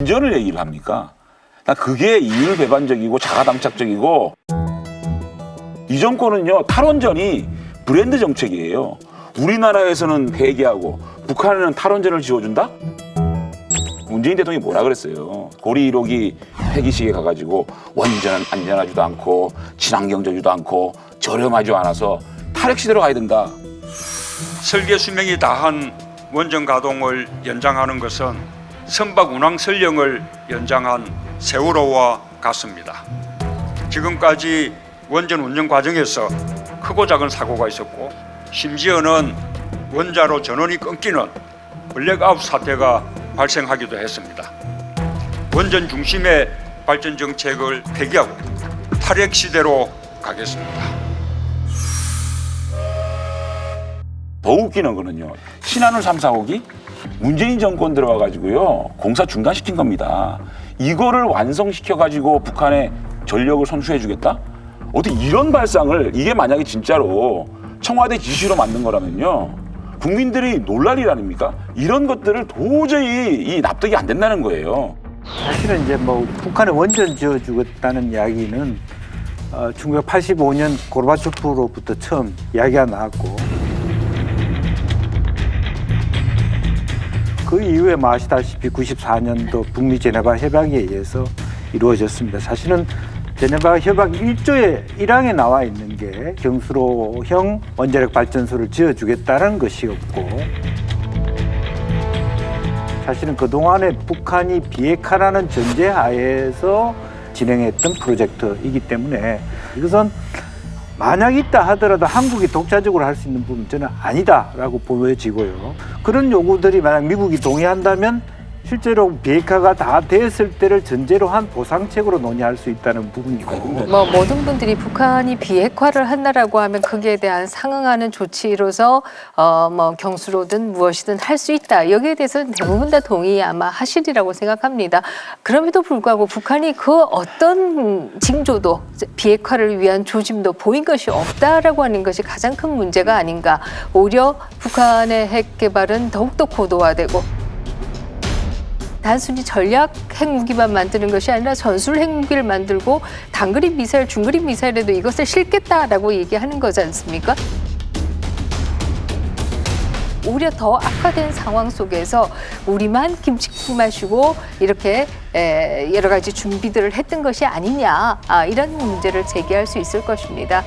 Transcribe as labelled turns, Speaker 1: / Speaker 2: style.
Speaker 1: 안전을 얘기를 합니까? 나 그게 이율배반적이고 자가당착적이고, 이 정권은요 탈원전이 브랜드 정책이에요. 우리나라에서는 폐기하고 북한에는 탈원전을 지어준다? 문재인 대통령이 뭐라 그랬어요? 고리 1호기 폐기식에 가가지고 원전은 안전하지도 않고 친환경적이지도 않고 저렴하지도 않아서 탈핵 시대로 가야 된다.
Speaker 2: 설계 수명이 다한 원전 가동을 연장하는 것은 선박 운항 선령을 연장한 세월호와 같습니다. 지금까지 원전 운영 과정에서 크고 작은 사고가 있었고, 심지어는 원자로 전원이 끊기는 블랙아웃 사태가 발생하기도 했습니다. 원전 중심의 발전 정책을 폐기하고 탈핵 시대로 가겠습니다.
Speaker 1: 더 웃기는 거는요, 신한울 3, 4호기 문재인 정권 들어와가지고요 공사 중단시킨 겁니다. 이거를 완성시켜가지고 북한에 전력을 선수해주겠다? 어떻게 이런 발상을, 이게 만약에 진짜로 청와대 지시로 만든 거라면요 국민들이 놀랄 일 아닙니까? 이런 것들을 도저히 납득이 안 된다는 거예요.
Speaker 3: 사실은 이제 뭐 북한에 원전 지어주겠다는 이야기는 1985년 고르바초프로부터 처음 이야기가 나왔고, 그 이후에 아시다시피 94년도 북미 제네바 협약에 의해서 이루어졌습니다. 사실은 제네바 협약 1조의 1항에 나와 있는 게 경수로형 원자력 발전소를 지어주겠다는 것이었고, 사실은 그동안에 북한이 비핵화라는 전제하에서 진행했던 프로젝트이기 때문에 이것은 만약 있다 하더라도 한국이 독자적으로 할 수 있는 부분은 저는 아니다라고 보여지고요. 그런 요구들이 만약 미국이 동의한다면 실제로 비핵화가 다 됐을 때를 전제로 한 보상책으로 논의할 수 있다는 부분이고.
Speaker 4: 뭐 모든 분들이 북한이 비핵화를 한다라고 하면 거기에 대한 상응하는 조치로서 뭐 경수로든 무엇이든 할 수 있다. 여기에 대해서는 대부분 다 동의 아마 하시리라고 생각합니다. 그럼에도 불구하고 북한이 그 어떤 징조도 비핵화를 위한 조짐도 보인 것이 없다라고 하는 것이 가장 큰 문제가 아닌가. 오히려 북한의 핵 개발은 더욱더 고도화되고, 단순히 전략 핵무기만 만드는 것이 아니라 전술 핵무기를 만들고 단거리 미사일, 중거리 미사일에도 이것을 싣겠다라고 얘기하는 거지 않습니까? 오히려 더 악화된 상황 속에서 우리만 김치국 마시고 이렇게 여러 가지 준비들을 했던 것이 아니냐, 이런 문제를 제기할 수 있을 것입니다.